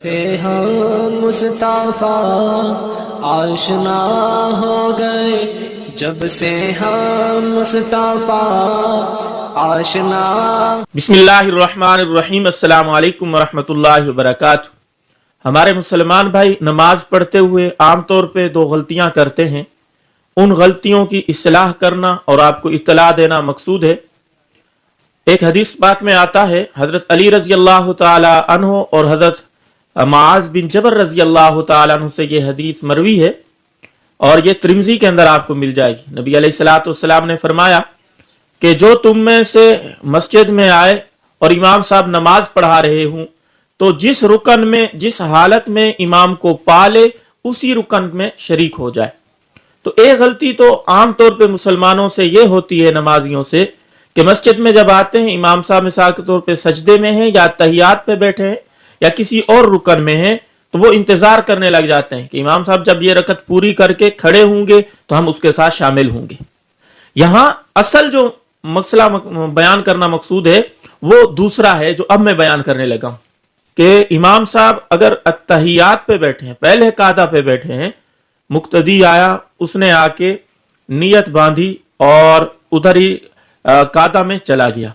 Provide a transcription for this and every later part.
سے ہم مصطفیٰ آشنا ہو گئے، جب سے ہم مصطفیٰ آشنا۔ بسم اللہ الرحمن الرحیم۔ السلام علیکم ورحمۃ اللہ وبرکاتہ۔ ہمارے مسلمان بھائی نماز پڑھتے ہوئے عام طور پہ دو غلطیاں کرتے ہیں، ان غلطیوں کی اصلاح کرنا اور آپ کو اطلاع دینا مقصود ہے۔ ایک حدیث پاک میں آتا ہے، حضرت علی رضی اللہ تعالی عنہ اور حضرت معاذ بن جبل رضی اللہ تعالی عنہ سے یہ حدیث مروی ہے، اور یہ ترمذی کے اندر آپ کو مل جائے گی۔ نبی علیہ الصلوۃ والسلام نے فرمایا کہ جو تم میں سے مسجد میں آئے اور امام صاحب نماز پڑھا رہے ہوں تو جس رکن میں، جس حالت میں امام کو پالے اسی رکن میں شریک ہو جائے۔ تو ایک غلطی تو عام طور پہ مسلمانوں سے یہ ہوتی ہے، نمازیوں سے، کہ مسجد میں جب آتے ہیں امام صاحب مثال کے طور پہ سجدے میں ہیں یا تحیات پہ بیٹھے ہیں یا کسی اور رکن میں ہیں، تو وہ انتظار کرنے لگ جاتے ہیں کہ امام صاحب جب یہ رکعت پوری کر کے کھڑے ہوں گے تو ہم اس کے ساتھ شامل ہوں گے۔ یہاں اصل جو مسئلہ بیان کرنا مقصود ہے وہ دوسرا ہے جو اب میں بیان کرنے لگا ہوں، کہ امام صاحب اگر التحیات پہ بیٹھے ہیں، پہلے قعدہ پہ بیٹھے ہیں، مقتدی آیا، اس نے آ کے نیت باندھی اور ادھر ہی قعدہ میں چلا گیا،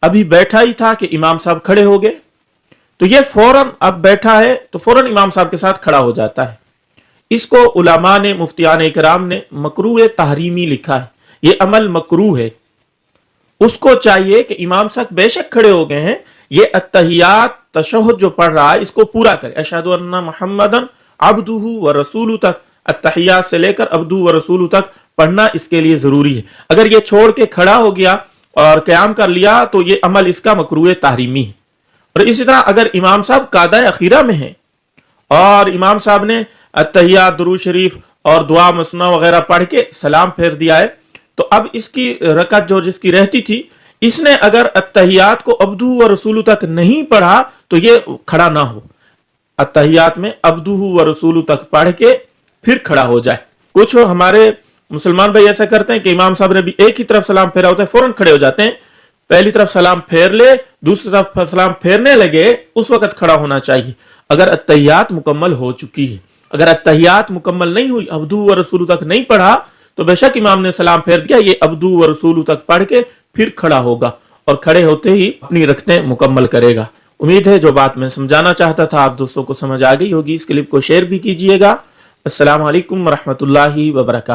ابھی بیٹھا ہی تھا کہ امام صاحب کھڑے ہو گئے، تو یہ فوراً اب بیٹھا ہے تو فوراً امام صاحب کے ساتھ کھڑا ہو جاتا ہے۔ اس کو علماء نے، مفتیان اکرام نے مکروہ تحریمی لکھا ہے، یہ عمل مکروہ ہے۔ اس کو چاہیے کہ امام صاحب بے شک کھڑے ہو گئے ہیں، یہ التحیات تشہد جو پڑھ رہا ہے اس کو پورا کرے، اشہد ان محمدً عبدہ ورسولہ تک، التحیات سے لے کر عبدہ ورسولہ تک پڑھنا اس کے لیے ضروری ہے۔ اگر یہ چھوڑ کے کھڑا ہو گیا اور قیام کر لیا تو یہ عمل اس کا مکروہ تحریمی ہے۔ اور اسی طرح اگر امام صاحب قعدہ اخیرہ میں ہیں اور امام صاحب نے التحیات، درود شریف اور دعا مسنہ وغیرہ پڑھ کے سلام پھیر دیا ہے، تو اب اس کی رکعت جو جس کی رہتی تھی، اس نے اگر التحیات کو عبدہ و رسولہ تک نہیں پڑھا تو یہ کھڑا نہ ہو، التحیات میں عبدہ و رسولہ تک پڑھ کے پھر کھڑا ہو جائے۔ کچھ ہمارے مسلمان بھائی ایسا کرتے ہیں کہ امام صاحب نے بھی ایک ہی طرف سلام پھیرا ہوتا ہے، فوراً کھڑے ہو جاتے ہیں، پہلی طرف سلام پھیر لے، دوسری طرف سلام پھیرنے لگے، اس وقت کھڑا ہونا چاہیے اگر التحیات مکمل ہو چکی ہے۔ اگر التحیات مکمل نہیں ہوئی، عبدہ و رسولہ تک نہیں پڑھا، تو بے شک امام نے سلام پھیر دیا، یہ عبدہ و رسولہ تک پڑھ کے پھر کھڑا ہوگا اور کھڑے ہوتے ہی اپنی رکعتیں مکمل کرے گا۔ امید ہے جو بات میں سمجھانا چاہتا تھا آپ دوستوں کو سمجھ آ گئی ہوگی۔ اس کلپ کو شیئر بھی کیجیے گا۔ السلام علیکم ورحمۃ اللہ وبرکاتہ۔